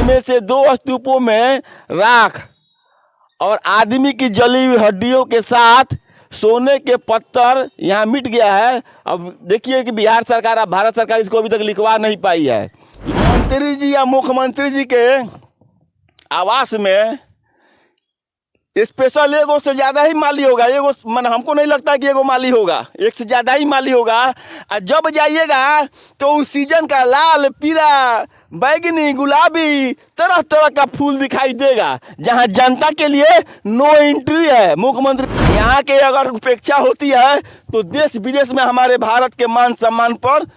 इनमें से 2 स्तूपों में राख और आदमी की जली हुई हड्डियों के साथ सोने के पत्थर यहाँ मिट गया है। अब देखिए कि बिहार सरकार, अब भारत सरकार इसको अभी तक लिखवा नहीं पाई है। मंत्री जी या मुख्यमंत्री जी के आवास में स्पेशल एगो से ज़्यादा ही माली होगा। एगो मन हमको नहीं लगता कि एगो माली होगा, एक से ज़्यादा ही माली होगा। और जब जाइएगा तो उस सीजन का लाल, पीला, बैगनी, गुलाबी तरह तरह का फूल दिखाई देगा, जहां जनता के लिए नो एंट्री है। मुख्यमंत्री यहाँ के अगर उपेक्षा होती है तो देश विदेश में हमारे भारत के मान सम्मान पर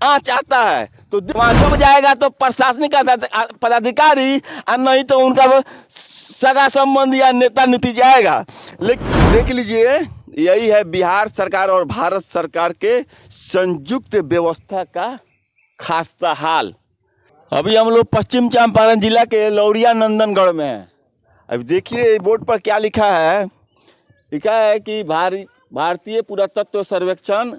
आँच आता है। तो वहाँ जब जाएगा तो प्रशासनिक पदाधिकारी और नहीं तो उनका सगा संबंधी या नेता नीति जाएगा। लेकिन देख लीजिए, यही है बिहार सरकार और भारत सरकार के संयुक्त व्यवस्था का खास्ता हाल। अभी हम लोग पश्चिम चंपारण जिला के लौरिया नंदनगढ़ में हैं। अब देखिए बोर्ड पर क्या लिखा है। लिखा है कि भारतीय पुरातत्व सर्वेक्षण,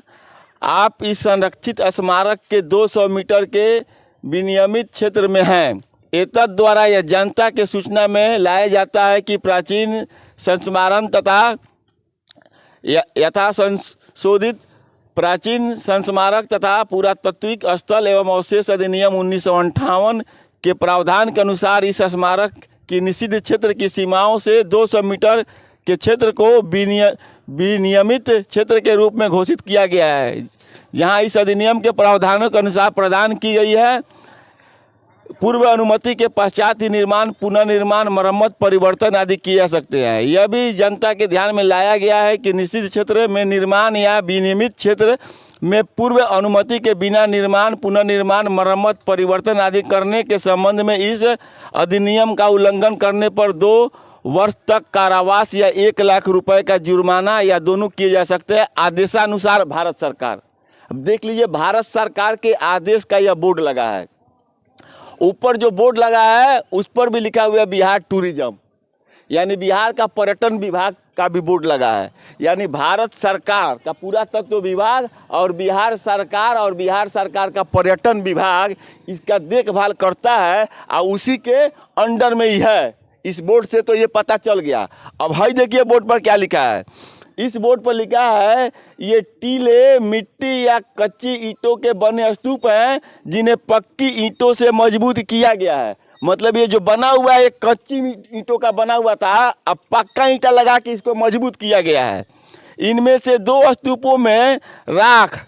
आप इस संरक्षित स्मारक के 200 मीटर के विनियमित क्षेत्र में हैं। एतद द्वारा यह जनता के सूचना में लाया जाता है कि प्राचीन संस्मरण तथा यथा संशोधित प्राचीन संस्मारक तथा पुरातात्विक स्थल एवं अवशेष अधिनियम 1958 के प्रावधान के अनुसार इस स्मारक की निषिद्ध क्षेत्र की सीमाओं से 200 मीटर के क्षेत्र को विनियमित क्षेत्र के रूप में घोषित किया गया है, जहां इस अधिनियम के प्रावधानों के अनुसार प्रदान की गई है पूर्व अनुमति के पश्चात ही निर्माण, पुनर्निर्माण, मरम्मत, परिवर्तन आदि किए जा सकते हैं। यह भी जनता के ध्यान में लाया गया है कि निश्चित क्षेत्र में निर्माण या विनियमित क्षेत्र में पूर्व अनुमति के बिना निर्माण, पुनर्निर्माण, मरम्मत, परिवर्तन आदि करने के संबंध में इस अधिनियम का उल्लंघन करने पर 2 वर्ष तक कारावास या 1 लाख रुपए का जुर्माना या दोनों किए जा सकते हैं, आदेशानुसार भारत सरकार। अब देख लीजिए, भारत सरकार के आदेश का यह बोर्ड लगा है। ऊपर जो बोर्ड लगा है उस पर भी लिखा हुआ है बिहार टूरिज्म, यानी बिहार का पर्यटन विभाग का भी बोर्ड लगा है। यानी भारत सरकार का पुरातत्व विभाग और बिहार सरकार का पर्यटन विभाग इसका देखभाल करता है और उसी के अंडर में ही है। इस बोर्ड से तो ये पता चल गया। अब हाई देखिए बोर्ड पर क्या लिखा है। इस बोर्ड पर लिखा है, ये टीले, मिट्टी या कच्ची ईंटों के बने स्तूप हैं जिन्हें पक्की ईंटों से मजबूत किया गया है। मतलब ये जो बना हुआ है, ये कच्ची ईंटों का बना हुआ था, अब पक्का ईंटा लगा के इसको मजबूत किया गया है। इनमें से 2 स्तूपों में राख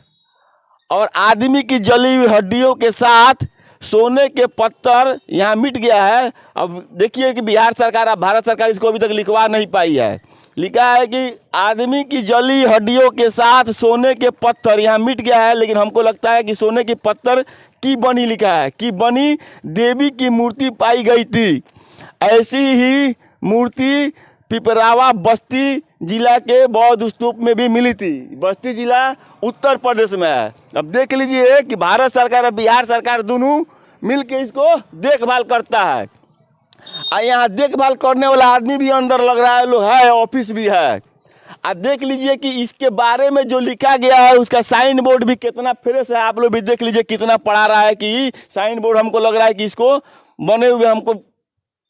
और आदमी की जली हुई हड्डियों के साथ सोने के पत्थर यहाँ मिट गया है। अब देखिए कि बिहार सरकार, अब भारत सरकार इसको अभी तक लिखवा नहीं पाई है। लिखा है कि आदमी की जली हड्डियों के साथ सोने के पत्थर यहाँ मिट गया है, लेकिन हमको लगता है कि सोने के पत्थर की बनी लिखा है कि बनी देवी की मूर्ति पाई गई थी। ऐसी ही मूर्ति पिपरावा बस्ती जिला के बौद्ध स्तूप में भी मिली थी। बस्ती जिला उत्तर प्रदेश में है। अब देख लीजिए कि भारत सरकार और बिहार सरकार दोनों मिलके इसको देखभाल करता है। और यहाँ देखभाल करने वाला आदमी भी अंदर लग रहा है, लोग है, ऑफिस भी है। और देख लीजिए कि इसके बारे में जो लिखा गया है उसका साइन बोर्ड भी कितना फ्रेश है। आप लोग भी देख लीजिए कितना पढ़ा रहा है कि साइन बोर्ड हमको लग रहा है कि इसको बने हुए हमको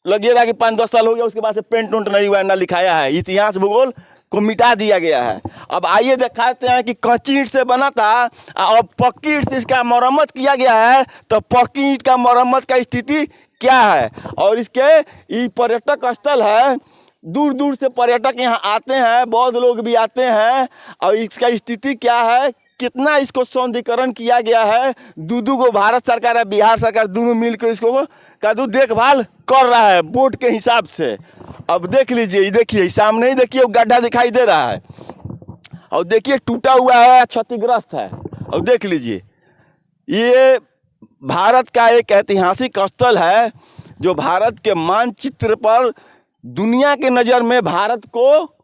लगेगा कि 5-10 साल हो गया, उसके बाद से पेंट उंट नहीं हुआ, ना लिखाया है। इतिहास भूगोल को मिटा दिया गया है। अब आइए दिखाते हैं कि कच्ची ईंट से बना था और पक्की ईंट से इसका मरम्मत किया गया है, तो पक्की ईंट का मरम्मत का स्थिति क्या है। और इसके ये पर्यटक स्थल है, दूर दूर से पर्यटक यहाँ आते हैं, बौद्ध लोग भी आते हैं। और इसका स्थिति क्या है, कितना इसको सौंदर्यीकरण किया गया है। दूधू को भारत सरकार और बिहार सरकार दोनों मिलकर इसको कदू देखभाल कर रहा है बोर्ड के हिसाब से। अब देख लीजिए, ये देखिए सामने ही देखिए गड्ढा दिखाई दे रहा है, और देखिए टूटा हुआ है, क्षतिग्रस्त है। और देख लीजिए, ये भारत का एक ऐतिहासिक स्थल है जो भारत के मानचित्र पर दुनिया के नज़र में भारत को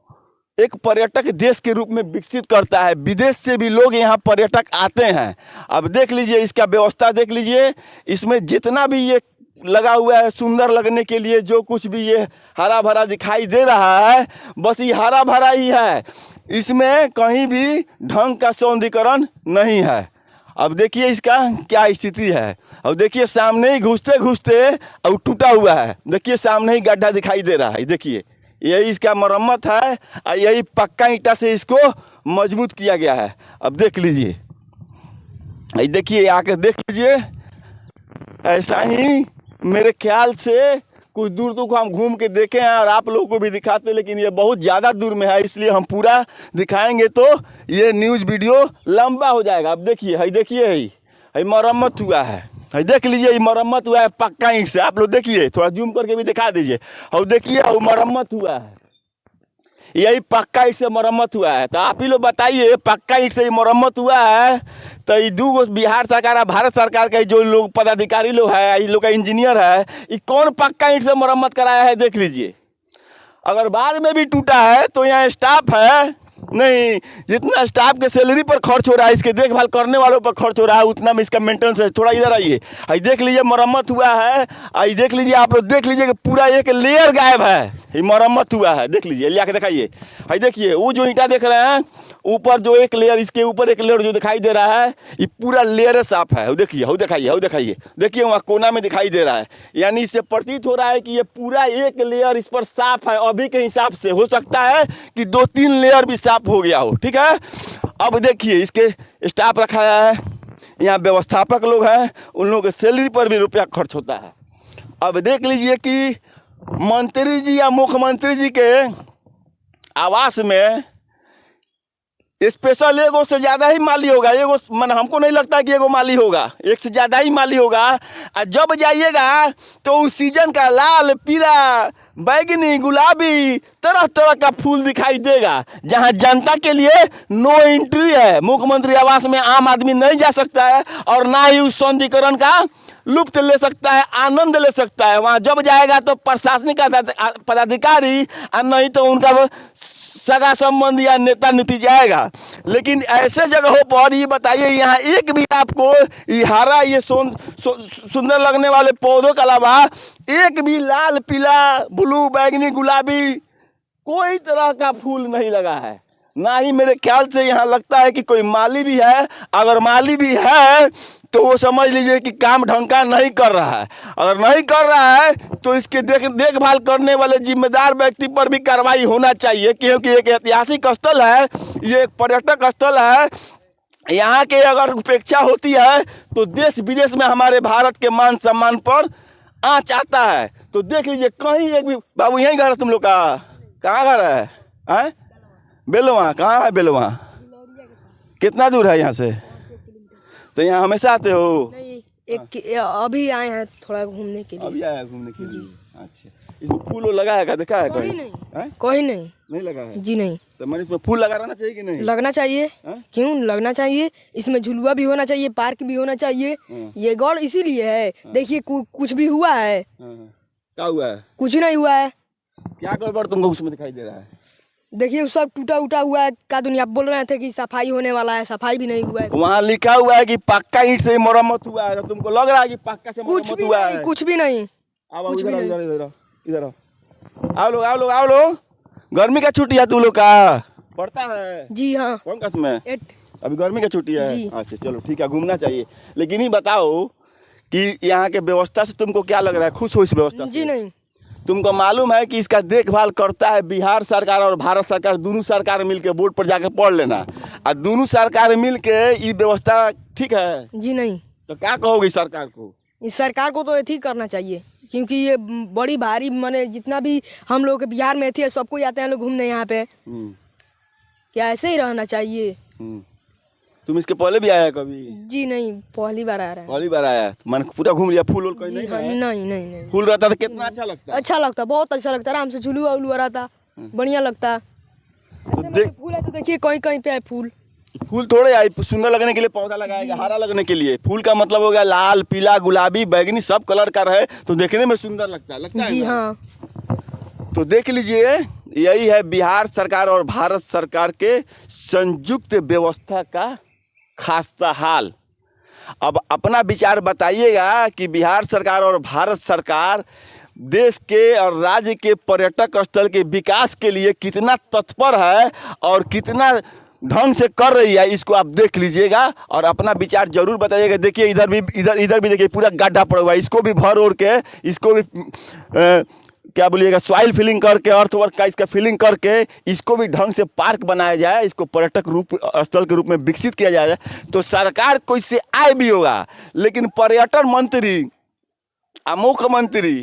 एक पर्यटक देश के रूप में विकसित करता है। विदेश से भी लोग यहाँ पर्यटक आते हैं। अब देख लीजिए इसका व्यवस्था देख लीजिए, इसमें जितना भी ये लगा हुआ है सुंदर लगने के लिए, जो कुछ भी ये हरा भरा दिखाई दे रहा है, बस ये हरा भरा ही है, इसमें कहीं भी ढंग का सौंदर्यीकरण नहीं है। अब देखिए इसका क्या स्थिति है। अब देखिए सामने ही घुसते घुसते और टूटा हुआ है। देखिए सामने ही गड्ढा दिखाई दे रहा है। देखिए यही इसका मरम्मत है और यही पक्का ईंटा से इसको मजबूत किया गया है। अब देख लीजिए, देखिए आके देख लीजिए। ऐसा ही मेरे ख्याल से कुछ दूर तक हम घूम के देखे हैं और आप लोगों को भी दिखाते, लेकिन ये बहुत ज़्यादा दूर में है, इसलिए हम पूरा दिखाएंगे तो ये न्यूज़ वीडियो लंबा हो जाएगा। अब देखिए, देखिए है मरम्मत हुआ है। देख लीजिए, ये मरम्मत हुआ है पक्का ईंट से। आप लोग देखिए, थोड़ा जूम करके भी दिखा दीजिए। और देखिए वो मरम्मत हुआ है, यही पक्का ईंट से मरम्मत हुआ है। तो आप ही लोग बताइए, पक्का ईंट से ये मरम्मत हुआ है तो ये दो बिहार सरकार और भारत सरकार के जो लोग पदाधिकारी लोग है, ये लोग का इंजीनियर है, ये कौन पक्का ईंट से मरम्मत कराया है देख लीजिए। अगर बाद में भी टूटा है तो यहाँ स्टाफ है नहीं, जितना स्टाफ के सैलरी पर खर्च हो रहा है, इसके देखभाल करने वालों पर खर्च हो रहा है, उतना में इसका मेंटेनेंस है। थोड़ा इधर आइए, आई देख लीजिए मरम्मत हुआ है। आई देख लीजिए, आप लोग देख लीजिए कि पूरा एक लेयर गायब है, ये मरम्मत हुआ है। देख लीजिए, ले आके दिखाइए। आई देखिए वो जो ईंटा देख रहे हैं, ऊपर जो एक लेयर, इसके ऊपर एक लेयर जो दिखाई दे रहा है, ये पूरा लेयर साफ है। वो देखिए, वो दिखाइए, वो दिखाइए, देखिए वहाँ कोना में दिखाई दे रहा है। यानी इससे प्रतीत हो रहा है कि ये पूरा एक लेयर इस पर साफ है। अभी के हिसाब से हो सकता है कि 2-3 लेयर भी साफ हो गया हो। ठीक है, अब देखिए इसके स्टाफ रखाया है, यहाँ व्यवस्थापक लोग हैं, उन लोगों के सैलरी पर भी रुपया खर्च होता है। अब देख लीजिए कि मंत्री जी या मुख्यमंत्री जी के आवास में स्पेशल एगो से ज़्यादा ही माली होगा। एगो मन हमको नहीं लगता कि एगो माली होगा, एक से ज़्यादा ही माली होगा। और जब जाइएगा तो उस सीजन का लाल, पीला, बैगनी, गुलाबी तरह तरह का फूल दिखाई देगा, जहां जनता के लिए नो एंट्री है। मुख्यमंत्री आवास में आम आदमी नहीं जा सकता है और ना ही उस सौंदर्यीकरण का लुत्फ ले सकता है, आनंद ले सकता है। वहां जब जाएगा तो प्रशासनिक पदाधिकारी और नहीं तो उनका सगा संबंधी या नेता नीति जाएगा। लेकिन ऐसे जगहों पर ये बताइए, यहाँ एक भी आपको ये हरा, ये सुंदर लगने वाले पौधों के अलावा एक भी लाल, पीला, ब्लू, बैगनी, गुलाबी कोई तरह का फूल नहीं लगा है। ना ही मेरे ख्याल से यहाँ लगता है कि कोई माली भी है। अगर माली भी है तो वो समझ लीजिए कि काम ढंग का नहीं कर रहा है। अगर नहीं कर रहा है तो इसके देखभाल करने वाले जिम्मेदार व्यक्ति पर भी कार्रवाई होना चाहिए, क्योंकि एक ऐतिहासिक स्थल है, ये एक पर्यटक स्थल है। यहाँ के अगर उपेक्षा होती है तो देश विदेश में हमारे भारत के मान सम्मान पर आँच आता है। तो देख लीजिए, कहीं एक भी बाबू, यहीं घर है तुम लोग का? कहाँ घर है? बेलवा? कहाँ है बेलवा? कितना दूर है यहाँ से? तो यहाँ हमेशा आते हो? नहीं, अभी आए हैं थोड़ा घूमने के लिए। अभी आया घूमने के लिए? अच्छा, इसमें फूल लगा है क्या? देखा है कोई नहीं? कोई नहीं लगा है जी। नहीं, तो मैंने इसमें फूल लगा रहना चाहिए कि नहीं? लगना चाहिए। क्यों लगना चाहिए? इसमें झुलुआ भी होना चाहिए, पार्क भी होना चाहिए। ये गौड़ इसीलिए है। देखिए कुछ भी हुआ है? क्या हुआ है? कुछ नहीं हुआ है। क्या गड़बड़ तुमको उसमें दिखाई दे रहा है? देखिए सब टूटा उटा हुआ है। का दुनिया आप बोल रहे थे कि सफाई होने वाला है, सफाई भी नहीं हुआ है। वहाँ लिखा हुआ है कि पक्का ईंट से मरम्मत हुआ है, तो तुमको लग रहा है कि पक्का से मरम्मत हुआ है? कुछ भी नहीं। इधर आओ लोग। गर्मी का छुट्टी है तुम लोग का? पढ़ता है? जी हाँ। कौन क्लास में? 8। अभी गर्मी का छुट्टी है? जी। अच्छा चलो ठीक है, घूमना चाहिए। लेकिन ये बताओ कि यहाँ के व्यवस्था से तुमको क्या लग रहा है? खुश हो इस व्यवस्था से? जी नहीं। तुमको मालूम है कि इसका देखभाल करता है बिहार सरकार और भारत सरकार, दोनों सरकार मिलके बोर्ड पर जाके पढ़ लेना। और दोनों सरकार मिलके ये व्यवस्था ठीक है? जी नहीं। तो क्या कहोगे सरकार को? इस सरकार को तो ये करना चाहिए, क्योंकि ये बड़ी भारी माने जितना भी हम लोग के बिहार में थे सबको आते हैं लोग घूमने यहाँ पे। क्या ऐसे ही रहना चाहिए? तुम इसके पहले भी आया कभी? जी नहीं, पहली बार आ रहा है। पहली बार आया? मन पूरा घूम लिया? फूल कहीं नहीं है? नहीं। फूल रहता तो कितना अच्छा लगता? अच्छा लगता, बहुत अच्छा लगता, आराम से झुलुआ उलुआ रहता, बढ़िया लगता। तो फूल है तो देखिए कहीं कहीं पे है फूल। फूल थोड़े आई, सुंदर लगने के लिए पौधा लगाएगा, हरा लगने के लिए। फूल का मतलब हो गया लाल, पीला, गुलाबी, बैगनी, सब कलर का रहे तो देखने में सुंदर लगता है जी हाँ। तो देख लीजिए, यही है बिहार सरकार और भारत सरकार के संयुक्त व्यवस्था का खास्ता हाल। अब अपना विचार बताइएगा कि बिहार सरकार और भारत सरकार देश के और राज्य के पर्यटक स्थल के विकास के लिए कितना तत्पर है और कितना ढंग से कर रही है, इसको आप देख लीजिएगा और अपना विचार जरूर बताइएगा। देखिए इधर भी देखिए पूरा गड्ढा पड़ा हुआ है, इसको भी भर ओढ़ के, इसको भी क्या बोलिएगा सॉइल फिलिंग करके, अर्थवर्क का इसका फिलिंग करके इसको भी ढंग से पार्क बनाया जाए, इसको पर्यटक रूप स्थल के रूप में विकसित किया जाए, तो सरकार को इससे आय भी होगा। लेकिन पर्यटन मंत्री, मुख्यमंत्री,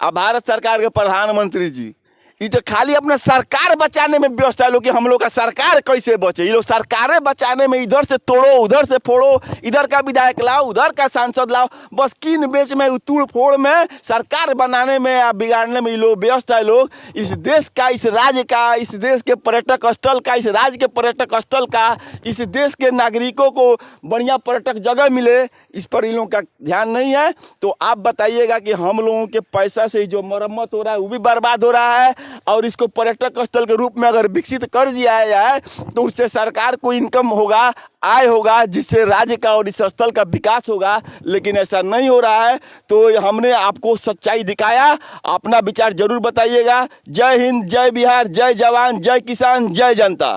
भारत सरकार के प्रधानमंत्री जी, ये तो खाली अपना सरकार बचाने में व्यस्त है लोग कि हम लोग का सरकार कैसे बचे। ये लोग सरकारें बचाने में इधर से तोड़ो, उधर से फोड़ो, इधर का विधायक लाओ, उधर का सांसद लाओ, बस किन बेच में, तोड़ फोड़ में, सरकार बनाने में या बिगाड़ने में ये लोग व्यस्त है। लोग इस देश का, इस राज्य का, इस देश के पर्यटक स्थल का, इस राज्य के पर्यटक स्थल का, इस देश के नागरिकों को बढ़िया पर्यटक जगह मिले, इस पर इन लोगों का ध्यान नहीं है। तो आप बताइएगा कि हम लोगों के पैसा से जो मरम्मत हो रहा है वो भी बर्बाद हो रहा है, और इसको पर्यटक स्थल के रूप में अगर विकसित कर दिया जाए तो उससे सरकार को इनकम होगा, आय होगा, जिससे राज्य का और इस स्थल का विकास होगा। लेकिन ऐसा नहीं हो रहा है। तो हमने आपको सच्चाई दिखाया, अपना विचार जरूर बताइएगा। जय हिंद, जय बिहार, जय जवान, जय किसान, जय जनता।